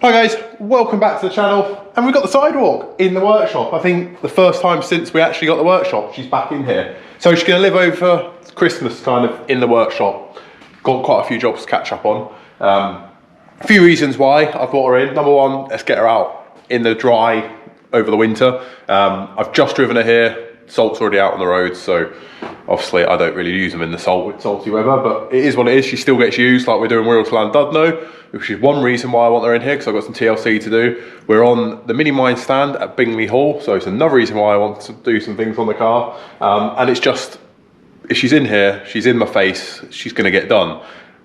Hi guys, welcome back to the channel, and we've got the sidewalk in the workshop. I think the first time since we actually got the workshop, she's back in here. So she's going to live over Christmas kind of in the workshop. Got quite a few jobs to catch up on. A few reasons why I've brought her in. Number one, let's get her out in the dry over the winter. I've just driven her here. Salt's already out on the road, so obviously I don't really use them in the salty weather, but it is what it is. She still gets used like we're doing Wirral to Llandudno, which is one reason why I want her in here, because I've got some TLC to do. We're on the Minimine stand at Bingley Hall, so it's another reason why I want to do some things on the car. And it's just, if she's in here, she's in my face, she's going to get done.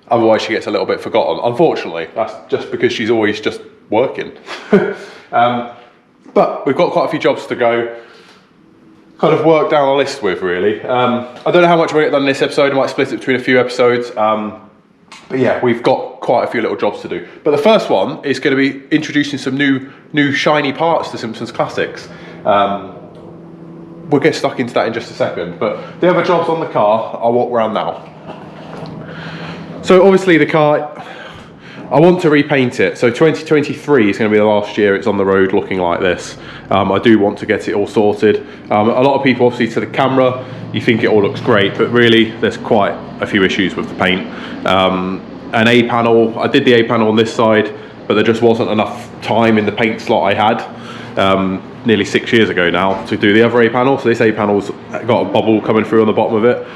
Otherwise she gets a little bit forgotten. Unfortunately, that's just because she's always just working. But we've got quite a few jobs to go. Kind of work down a list with, really. I don't know how much we'll get done in this episode. I might split it between a few episodes. But yeah, we've got quite a few little jobs to do. But the first one is going to be introducing some new shiny parts to Simpsons Classics. We'll get stuck into that in just a second. But the other jobs on the car, I'll walk around now. So obviously the car, I want to repaint it. So 2023 is going to be the last year it's on the road looking like this. I do want to get it all sorted. A lot of people, obviously to the camera, you think it all looks great, but really there's quite a few issues with the paint. An A panel, I did the A panel on this side, but there just wasn't enough time in the paint slot I had nearly 6 years ago now to do the other A panel. So this A panel's got a bubble coming through on the bottom of it.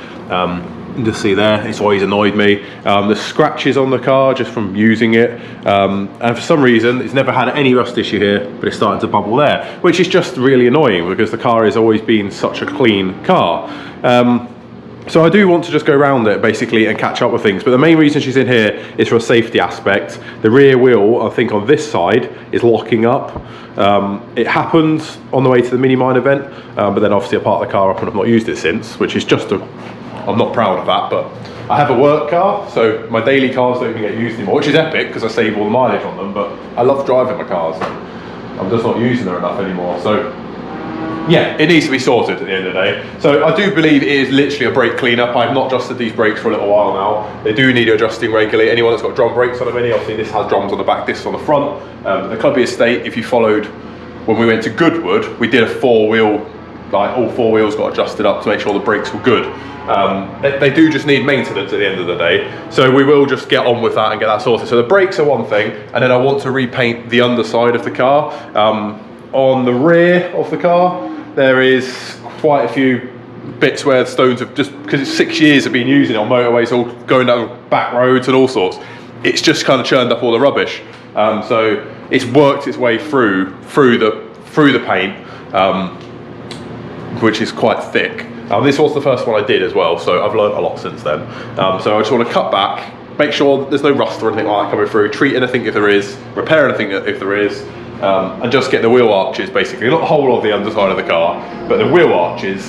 You can just see there, it's always annoyed me. The scratches on the car just from using it, and for some reason it's never had any rust issue here, but it's starting to bubble there, which is just really annoying because the car has always been such a clean car. So I do want to just go around it basically and catch up with things, but the main reason she's in here is for a safety aspect. The rear wheel, I think on this side, is locking up. It happened on the way to the Minimine event, but then obviously I parked the car up and I've not used it since, which is just I'm not proud of that, but I have a work car, so my daily cars don't even get used anymore, which is epic because I save all the mileage on them, but I love driving my cars. I'm just not using them enough anymore, so yeah, it needs to be sorted at the end of the day. So I do believe it is literally a brake cleanup. I've not adjusted these brakes for a little while now. They do need adjusting regularly. Anyone that's got drum brakes on a Mini, obviously this has drums on the back, this is on the front. The Clubby Estate, if you followed when we went to Goodwood, we did a four-wheel, like all four wheels got adjusted up to make sure the brakes were good. They do just need maintenance at the end of the day, so we will just get on with that and get that sorted. So the brakes are one thing, and then I want to repaint the underside of the car. On the rear of the car there is quite a few bits where the stones have, just because it's 6 years of been using it on motorways, all going down back roads and all sorts, it's just kind of churned up all the rubbish. So it's worked its way through the paint, which is quite thick. This was the first one I did as well, so I've learned a lot since then. So I just want to cut back, make sure there's no rust or anything like that coming through, treat anything if there is, repair anything if there is, and just get the wheel arches basically, not the whole of the underside of the car, but the wheel arches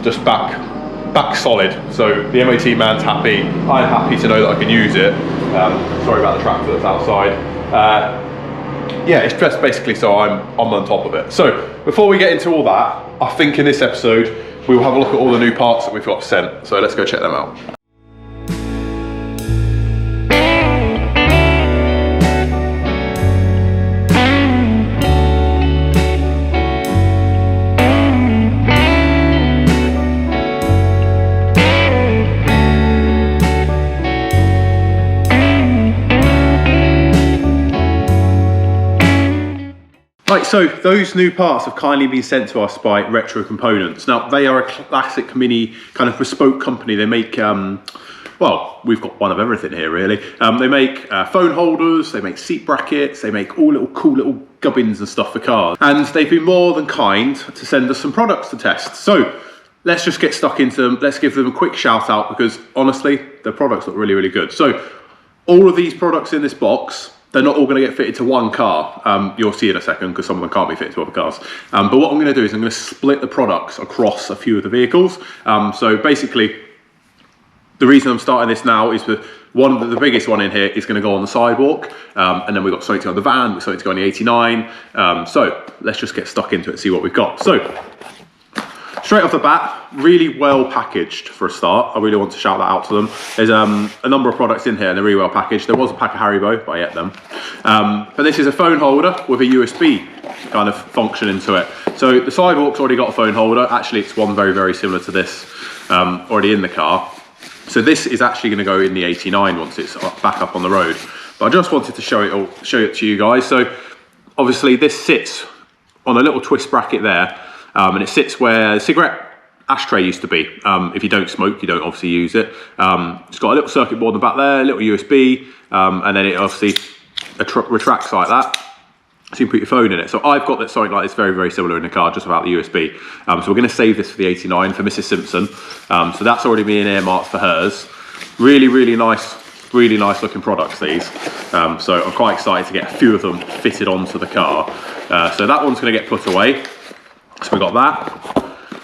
just back solid. So the MOT man's happy, I'm happy to know that I can use it. Sorry about the tractor that's outside. Yeah, it's just basically so I'm on top of it. So before we get into all that, I think in this episode we will have a look at all the new parts that we've got sent. So let's go check them out. Right, so those new parts have kindly been sent to us by Retro Components. Now, they are a Classic Mini kind of bespoke company. They make, well, we've got one of everything here, really. They make phone holders, they make seat brackets, they make all little cool little gubbins and stuff for cars. And they've been more than kind to send us some products to test. So let's just get stuck into them. Let's give them a quick shout out because honestly, their products look really, really good. So all of these products in this box, they're not all going to get fitted to one car. You'll see in a second because some of them can't be fitted to other cars. But what I'm going to do is I'm going to split the products across a few of the vehicles. So basically, the reason I'm starting this now is that the biggest one in here is going to go on the sidewalk. And then we've got something to go on the van, we've got something to go on the 89. So let's just get stuck into it and see what we've got. So straight off the bat, really well packaged for a start. I really want to shout that out to them. There's a number of products in here and they're really well packaged. There was a pack of Haribo, but I ate them. But this is a phone holder with a USB kind of function into it. So the Sidewalk's already got a phone holder. Actually, it's one very, very similar to this already in the car. So this is actually going to go in the 89 once it's back up on the road. But I just wanted to show it to you guys. So obviously this sits on a little twist bracket there, and it sits where the cigarette ashtray used to be. If you don't smoke, you don't obviously use it. It's got a little circuit board in the back there, a little USB, and then it obviously retracts like that. So you can put your phone in it. So I've got something like this very, very similar in the car, just without the USB. So we're going to save this for the 89 for Mrs. Simpson. So that's already being earmarked for hers. Really, really nice looking products, these. So I'm quite excited to get a few of them fitted onto the car. So that one's going to get put away. So we got that.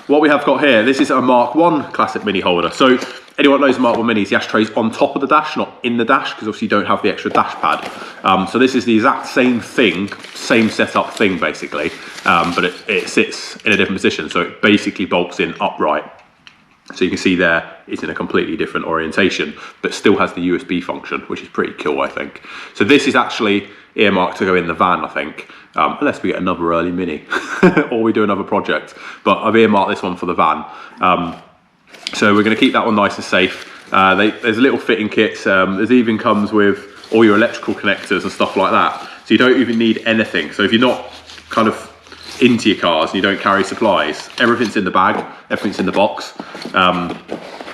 What we have got here, this is a Mark 1 Classic Mini holder. So anyone knows Mark 1 Minis, the ashtray's on top of the dash, not in the dash, because obviously you don't have the extra dash pad. So this is the exact same thing, same setup thing basically, but it sits in a different position. So it basically bolts in upright. So you can see there, it's in a completely different orientation, but still has the USB function, which is pretty cool, I think. So this is actually earmarked to go in the van, I think, unless we get another early Mini or we do another project. But I've earmarked this one for the van. So we're going to keep that one nice and safe. There's little fitting kits. There's even comes with all your electrical connectors and stuff like that. So you don't even need anything. So if you're not kind of into your cars and you don't carry supplies, everything's in the bag, everything's in the box,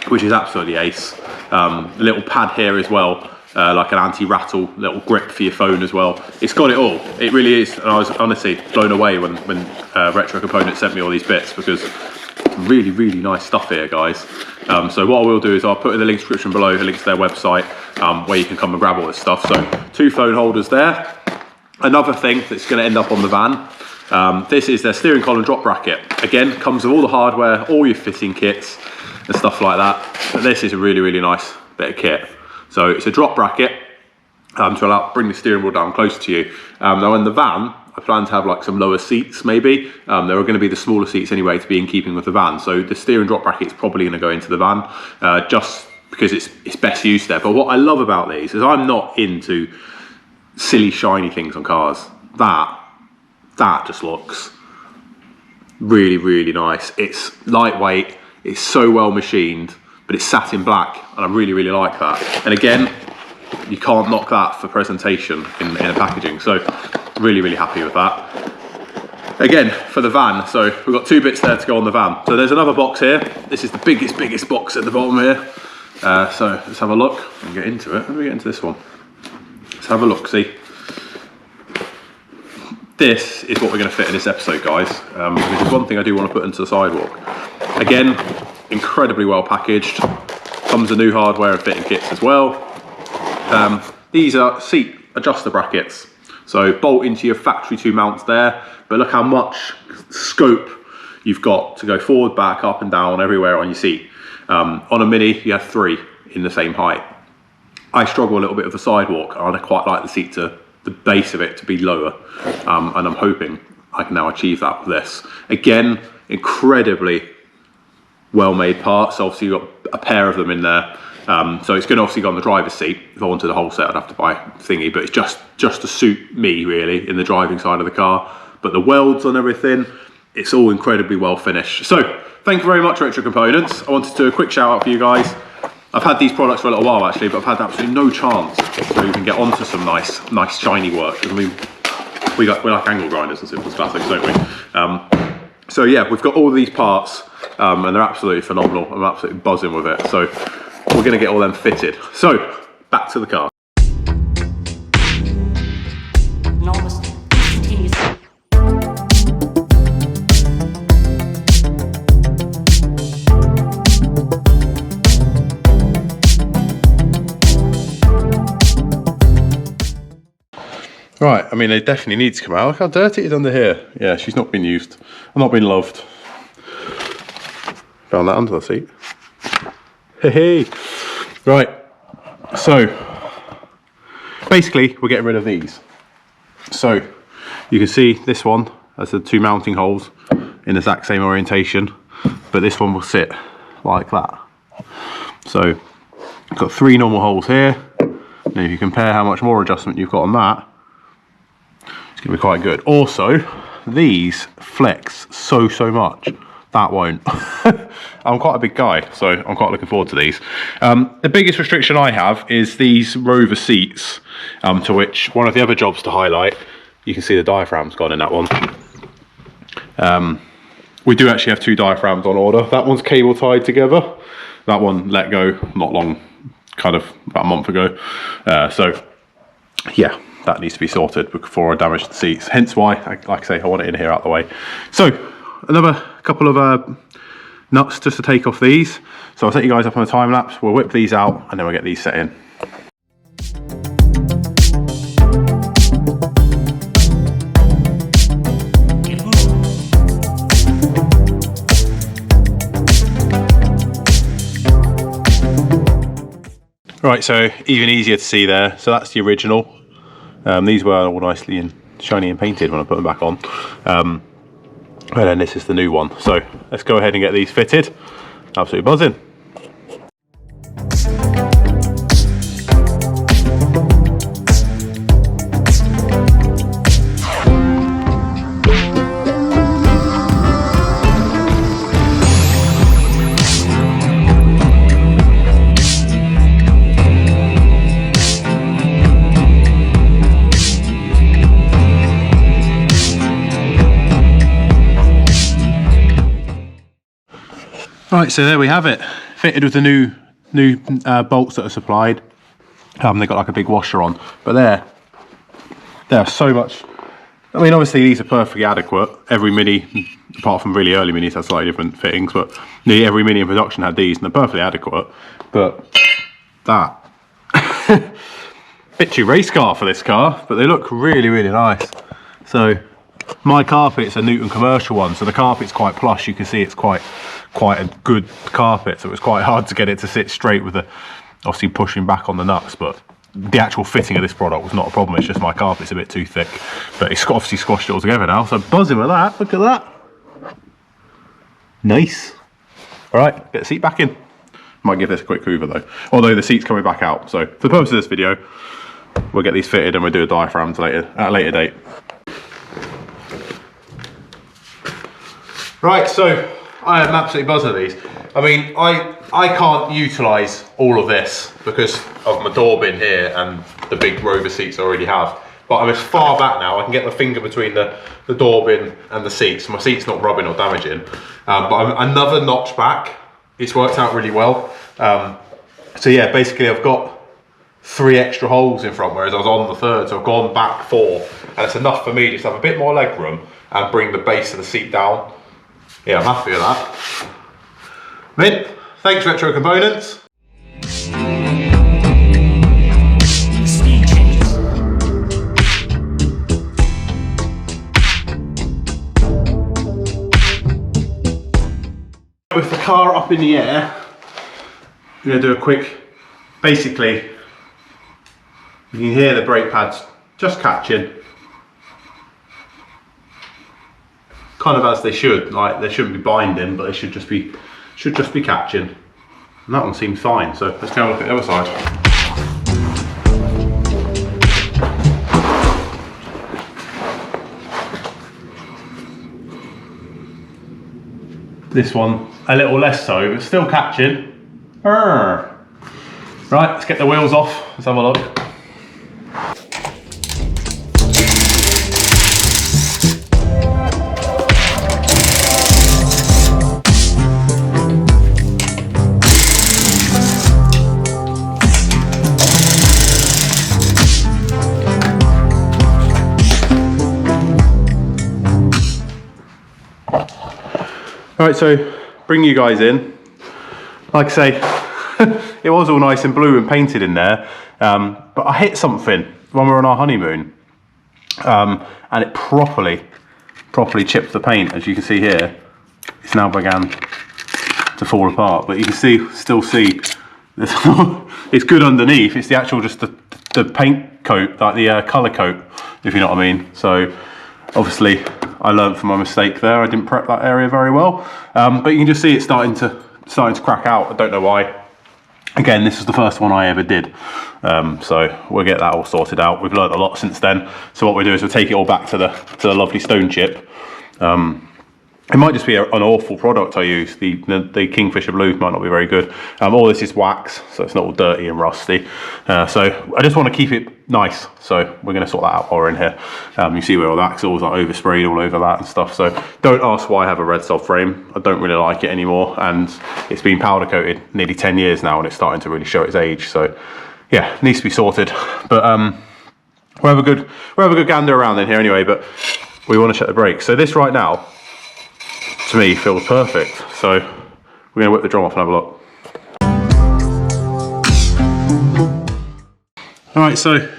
which is absolutely ace. A little pad here as well, like an anti-rattle little grip for your phone as well. It's got it all, it really is. And I was honestly blown away when Retro Components sent me all these bits, because really, really nice stuff here, guys. So what I will do is I'll put in the link description below a link to their website, where you can come and grab all this stuff. So 2 phone holders there. Another thing that's going to end up on the van, this is their steering column drop bracket. Again, comes with all the hardware, all your fitting kits and stuff like that. But this is a really, really nice bit of kit. So it's a drop bracket to bring the steering wheel down closer to you. Now in the van, I plan to have like some lower seats maybe. There are going to be the smaller seats anyway to be in keeping with the van. So the steering drop bracket is probably going to go into the van, just because it's best used there. But what I love about these is I'm not into silly shiny things on cars. That just looks really, really nice. It's lightweight, it's so well machined, but it's satin black, and I really, really like that. And again, you can't knock that for presentation in a packaging. So really, really happy with that. Again, for the van, so we've got 2 bits there to go on the van. So there's another box here. This is the biggest box at the bottom here. So let's have a look and get into it. Let me get into this one. Let's have a look, see. This is what we're going to fit in this episode, guys. Which is one thing I do want to put into the Sidewalk. Again, incredibly well packaged. Comes with new hardware and fitting kits as well. These are seat adjuster brackets. So bolt into your factory 2 mounts there, but look how much scope you've got to go forward, back, up and down, everywhere on your seat. On a Mini, you have 3 in the same height. I struggle a little bit with the Sidewalk, and I quite like the base of it to be lower, and I'm hoping I can now achieve that with this. Again, incredibly well-made parts. Obviously you've got a pair of them in there, so it's going to obviously go on the driver's seat. If I wanted a whole set, I'd have to buy a thingy, but it's just to suit me really in the driving side of the car. But the welds on everything, it's all incredibly well finished. So thank you very much, Retro Components. I wanted to do a quick shout out for you guys. I've had these products for a little while actually, but I've had absolutely no chance to even get onto some nice shiny work. I mean, we like angle grinders and Simpsons Classics, don't we? So yeah, we've got all these parts, and they're absolutely phenomenal. I'm absolutely buzzing with it. So we're going to get all them fitted. So back to the car. Right, I mean, they definitely need to come out. Look how dirty it is under here. Yeah, she's not been used. I'm not been loved. Found that under the seat. Hey, hey. Right, so basically we're getting rid of these. So you can see this one has the 2 mounting holes in the exact same orientation. but this one will sit like that. So you've got 3 normal holes here. Now if you compare how much more adjustment you've got on that, it's going to be quite good. Also, these flex so much. That won't. I'm quite a big guy, so I'm quite looking forward to these. The biggest restriction I have is these Rover seats, to which one of the other jobs to highlight, you can see the diaphragm's gone in that one. We do actually have 2 diaphragms on order. That one's cable tied together. That one let go not long, kind of about a month ago. So yeah, that needs to be sorted before I damage the seats. Hence why, like I say, I want it in here out the way. So another couple of nuts just to take off these. So I'll set you guys up on a time lapse. We'll whip these out and then we'll get these set in. Right, so even easier to see there. So that's the original. These were all nicely and shiny and painted when I put them back on. And then this is the new one. So let's go ahead and get these fitted. Absolutely buzzing. Right, so there we have it, fitted with the new bolts that are supplied. They've got like a big washer on, but they're so much. I mean, obviously these are perfectly adequate. Every Mini, apart from really early Minis, had slightly different fittings, but nearly every Mini in production had these, and they're perfectly adequate. But that, bit too race car for this car, but they look really nice. So my carpet's a Newton commercial one, so the carpet's quite plush. You can see it's quite a good carpet, so it was quite hard to get it to sit straight with the obviously pushing back on the nuts, but the actual fitting of this product was not a problem. It's just my carpet's a bit too thick, but it's obviously squashed it all together now, so buzzing with that. Look at that, nice. All right, get the seat back in. Might give this a quick hoover though, although the seat's coming back out. So for the purpose of this video, we'll get these fitted and we'll do a diaphragm at a later date. Right, so I am absolutely buzzing with these. I mean, I can't utilise all of this because of my door bin here and the big Rover seats I already have. But I'm as far back now, I can get my finger between the door bin and the seats. My seat's not rubbing or damaging. But I'm another notch back. It's worked out really well. So yeah, basically I've got 3 extra holes in front, whereas I was on the 3rd, so I've gone back 4. And it's enough for me just to have a bit more leg room and bring the base of the seat down. Yeah, I'm happy with that. Mint, thanks Retro Components. With the car up in the air, I'm going to do a quick, basically, you can hear the brake pads just catching. Kind of as they should, like they shouldn't be binding, but they should just be catching. And that one seems fine, so let's go and look at the other side. This one a little less so, but still catching. Right, let's get the wheels off, let's have a look. Right, so bring you guys in. Like I say, it was all nice and blue and painted in there, but I hit something when we were on our honeymoon, and it properly chipped the paint. As you can see here, it's now began to fall apart, but you can still see it's good underneath. It's the actual just the paint coat, like the colour coat, if you know what I mean. So Obviously, I learned from my mistake there. I didn't prep that area very well, but you can just see it starting to crack out. I don't know why. Again, this is the first one I ever did, so we'll get that all sorted out. We've learned a lot since then. So what we do is we'll take it all back to the lovely stone chip. It might just be an awful product I use. The Kingfisher Blue might not be very good. All this is wax, so it's not all dirty and rusty. So I just want to keep it nice. So we're going to sort that out while we're in here. You see where all that's all like oversprayed all over that and stuff. So don't ask why I have a red sod frame. I don't really like it anymore, and it's been powder coated nearly 10 years now, and it's starting to really show its age. So yeah, it needs to be sorted. But we'll have a good gander around in here anyway. But we want to check the brakes. So this right now, to me, feels perfect. So we're going to whip the drum off and have a look. All right, so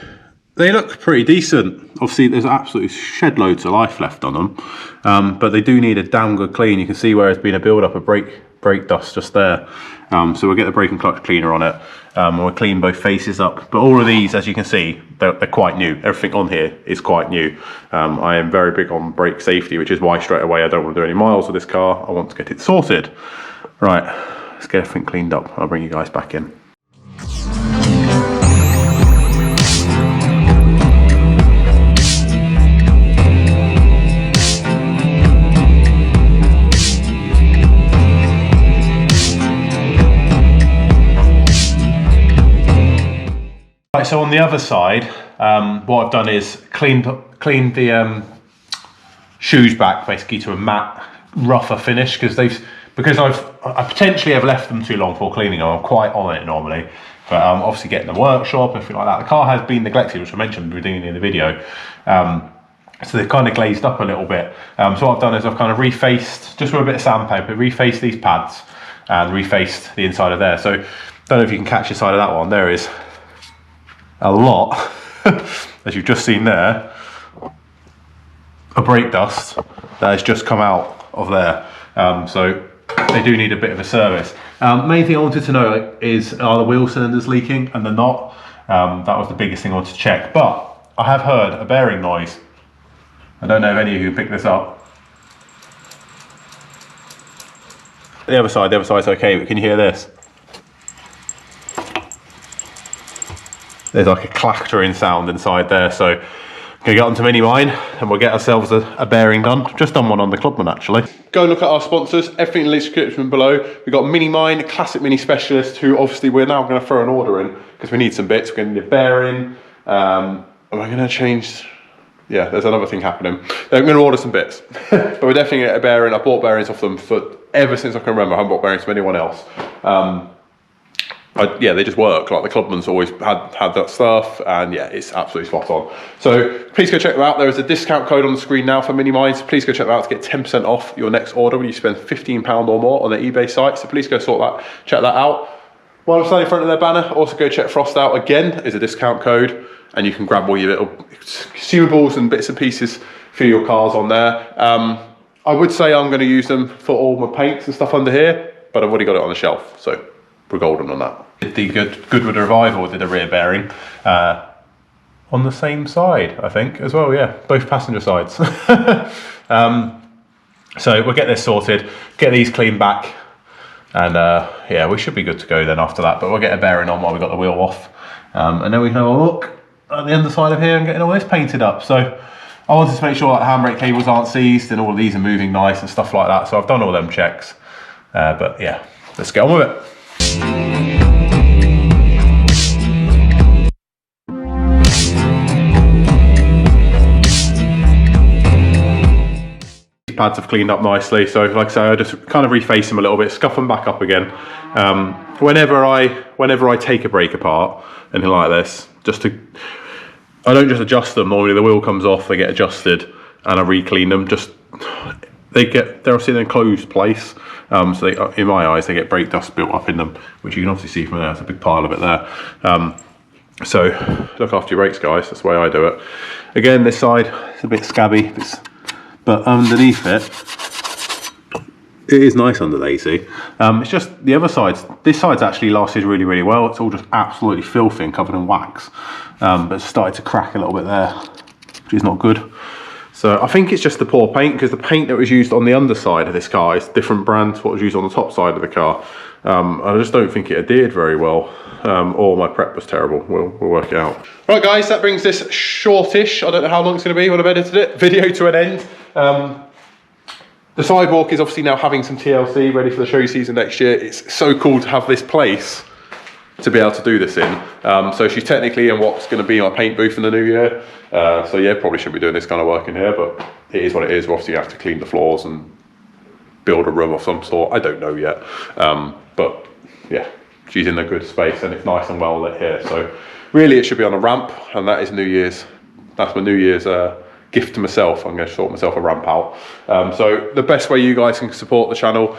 they look pretty decent. Obviously, there's absolutely shed loads of life left on them, but they do need a damn good clean. You can see where there's been a build-up of brake dust just there. So we'll get the brake and clutch cleaner on it, and we'll clean both faces up. But all of these, as you can see, they're quite new. Everything on here is quite new. I am very big on brake safety, which is why straight away I don't want to do any miles with this car. I want to get it sorted. Right, let's get everything cleaned up. I'll bring you guys back in. Right, so on the other side, what I've done is cleaned the shoes back basically to a matte, rougher finish, because I potentially have left them too long before cleaning them. I'm quite on it normally, but obviously getting the workshop and everything like that. The car has been neglected, which I mentioned at the beginning of the video. So they've kind of glazed up a little bit. So what I've done is I've kind of refaced, just with a bit of sandpaper, refaced these pads and refaced the inside of there. So I don't know if you can catch the side of that one. There is a lot, as you've just seen there, of brake dust that has just come out of there. So they do need a bit of a service. Main thing I wanted to know is, are the wheel cylinders leaking? And they're not. That was the biggest thing I wanted to check. But I have heard a bearing noise. I don't know if any of you picked this up. The other side's okay, but can you hear this? There's like a clattering sound inside there, so I'm gonna get onto Minimine and we'll get ourselves a bearing done. Just done one on the Clubman actually. Go and look at our sponsors, everything in the description below. We've got Minimine, Classic Mini Specialist, who obviously we're now gonna throw an order in because we need some bits. We're gonna need a bearing, and we're gonna change, yeah, there's another thing happening. I'm gonna order some bits, but we're definitely gonna get a bearing. I bought bearings off them for ever since I can remember. I haven't bought bearings from anyone else. Yeah, they just work. Like the Clubman's always had that stuff, and yeah, it's absolutely spot on. So please go check them out. There is a discount code on the screen now for Minimine. So please go check them out to get 10% off your next order when you spend £15 or more on their eBay site. So please go check that out. While I'm standing in front of their banner, also go check Frost out again. Is a discount code, and you can grab all your little consumables and bits and pieces for your cars on there. I would say I'm going to use them for all my paints and stuff under here, but I've already got it on the shelf, so we're golden on that. The Goodwood Revival did a rear bearing on the same side, I think, as well. Yeah, both passenger sides. So we'll get this sorted, get these cleaned back, and yeah, we should be good to go then after that. But we'll get a bearing on while we got the wheel off, and then we can have a look at the underside of here and getting all this painted up. So I wanted to make sure that handbrake cables aren't seized and all of these are moving nice and stuff like that. So I've done all them checks, but yeah, let's get on with it. Pads have cleaned up nicely, so like I say, I just kind of reface them a little bit, scuff them back up again. Whenever I take a brake apart, anything like this, I don't just adjust them. Normally the wheel comes off, they get adjusted, and I re-clean them. They're obviously in a closed place, so they, in my eyes, they get brake dust built up in them, which you can obviously see from there. There's a big pile of it there. So look after your brakes, guys. That's the way I do it. Again, this side is a bit scabby. But underneath it is nice under there, you see. It's just the other sides, this side's actually lasted really, really well. It's all just absolutely filthy and covered in wax. But it's started to crack a little bit there, which is not good. So I think it's just the poor paint, because the paint that was used on the underside of this car is different brand to what was used on the top side of the car. I just don't think it adhered very well, or my prep was terrible. We'll work it out. Right guys, that brings this shortish, I don't know how long it's going to be when I've edited it, video to an end. The sidewalk is obviously now having some TLC ready for the show season next year. It's so cool to have this place to be able to do this in. So she's technically in what's going to be my paint booth in the new year. So yeah, probably shouldn't be doing this kind of work in here, but it is what it is. We obviously have to clean the floors and build a room of some sort. I don't know yet. But yeah, she's in a good space and it's nice and well lit here. So really it should be on a ramp, and that is New Year's. That's my New Year's gift to myself. I'm going to sort myself a ramp out. So the best way you guys can support the channel,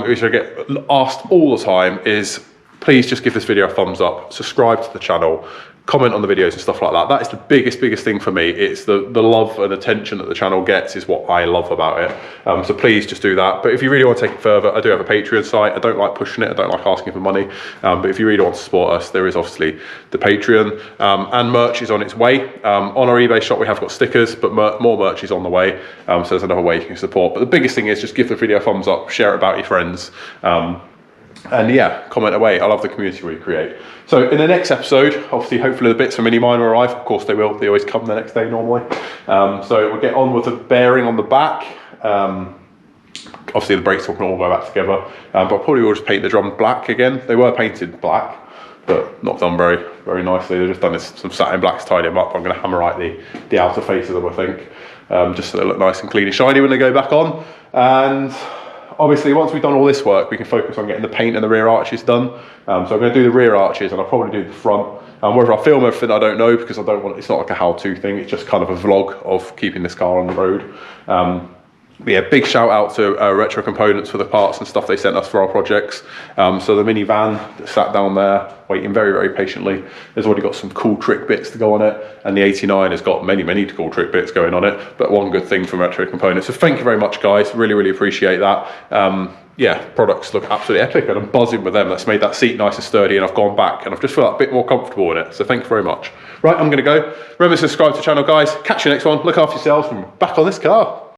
which I get asked all the time, is please just give this video a thumbs up, subscribe to the channel, comment on the videos and stuff like that. That is the biggest thing for me. It's the love and attention that the channel gets is what I love about it. So please just do that. But if you really want to take it further, I do have a Patreon site. I don't like pushing it. I don't like asking for money. But if you really want to support us, there is obviously the Patreon, and merch is on its way. On our eBay shop, we have got stickers, but more merch is on the way. So there's another way you can support. But the biggest thing is just give the video a thumbs up, share it about your friends. And yeah, comment away. I love the community we create. So in the next episode, obviously, hopefully the bits from Minimine will arrive. Of course they will. They always come the next day normally. So we'll get on with the bearing on the back. Obviously the brakes will all go back together. But probably we'll just paint the drums black again. They were painted black, but not done very nicely. They've just done some satin blacks to tidy them up. I'm going to hammerite the outer face of them, I think, just so they look nice and clean and shiny when they go back on. And obviously, once we've done all this work, we can focus on getting the paint and the rear arches done. So I'm going to do the rear arches, and I'll probably do the front. Whether I film everything, I don't know, because I don't want. It's not like a how-to thing. It's just kind of a vlog of keeping this car on the road. But yeah, big shout out to Retro Components for the parts and stuff they sent us for our projects. So the minivan that sat down there waiting very patiently, there's already got some cool trick bits to go on it, and the 89 has got many cool trick bits going on it, but one good thing from Retro Components. So thank you very much guys, really appreciate that. Yeah, products look absolutely epic, and I'm buzzing with them. That's made that seat nice and sturdy, and I've gone back and I've just felt a bit more comfortable in it, so thank you very much. Right, I'm going to go. Remember to subscribe to the channel guys. Catch you next one. Look after yourselves, and back on this car.